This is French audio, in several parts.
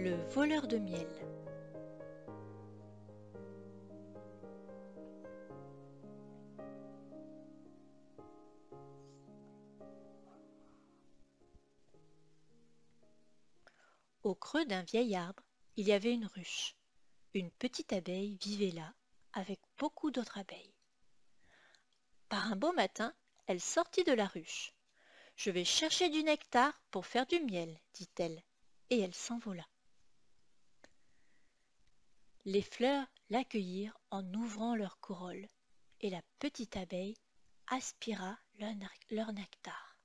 Le voleur de miel. Au creux d'un vieil arbre, il y avait une ruche. Une petite abeille vivait là, avec beaucoup d'autres abeilles. Par un beau matin, elle sortit de la ruche. « Je vais chercher du nectar pour faire du miel, dit-elle, et elle s'envola. Les fleurs l'accueillirent en ouvrant leurs corolles, et la petite abeille aspira leur nectar.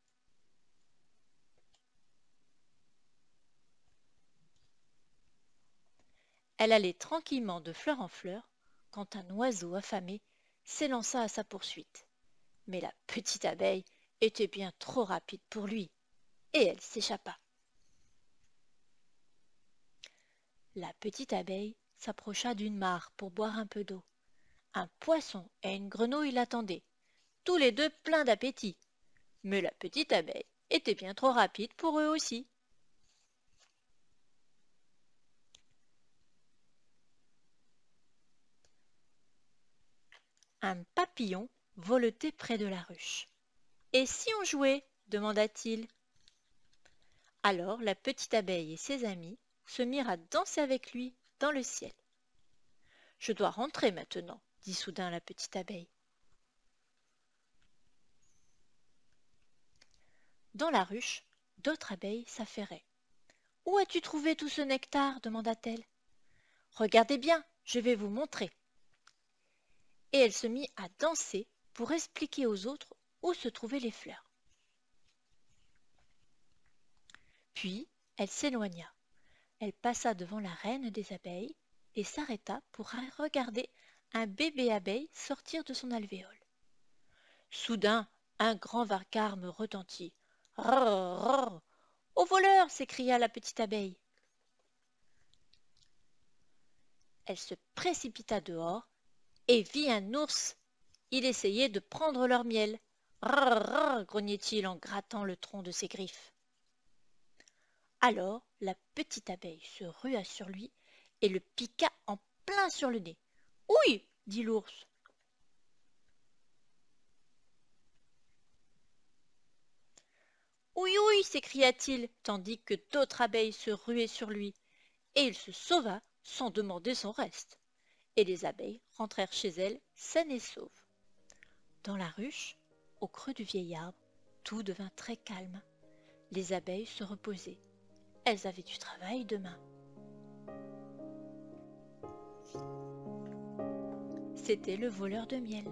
Elle allait tranquillement de fleur en fleur quand un oiseau affamé s'élança à sa poursuite. Mais la petite abeille était bien trop rapide pour lui, et elle s'échappa. La petite abeille s'approcha d'une mare pour boire un peu d'eau. Un poisson et une grenouille l'attendaient, tous les deux pleins d'appétit. Mais la petite abeille était bien trop rapide pour eux aussi. Un papillon voletait près de la ruche. « Et si on jouait ?» demanda-t-il. Alors la petite abeille et ses amis se mirent à danser avec lui dans le ciel. « Je dois rentrer maintenant, » dit soudain la petite abeille. Dans la ruche, d'autres abeilles s'affairaient. « Où as-tu trouvé tout ce nectar ?» demanda-t-elle. « Regardez bien, je vais vous montrer. » Et elle se mit à danser pour expliquer aux autres où se trouvaient les fleurs. Puis elle s'éloigna. Elle passa devant la reine des abeilles et s'arrêta pour regarder un bébé abeille sortir de son alvéole. Soudain, un grand vacarme retentit. « Rrr, rrr !»« Au voleur !» s'écria la petite abeille. Elle se précipita dehors et vit un ours. Il essayait de prendre leur miel. « Rrr, rrr !» grognait-il en grattant le tronc de ses griffes. Alors la petite abeille se rua sur lui et le piqua en plein sur le nez. « Ouille !» dit l'ours. « Ouille, ouille !» s'écria-t-il, tandis que d'autres abeilles se ruaient sur lui, et il se sauva sans demander son reste. Et les abeilles rentrèrent chez elles saines et sauves. Dans la ruche, au creux du vieil arbre, tout devint très calme. Les abeilles se reposaient. Elles avaient du travail demain. C'était le voleur de miel.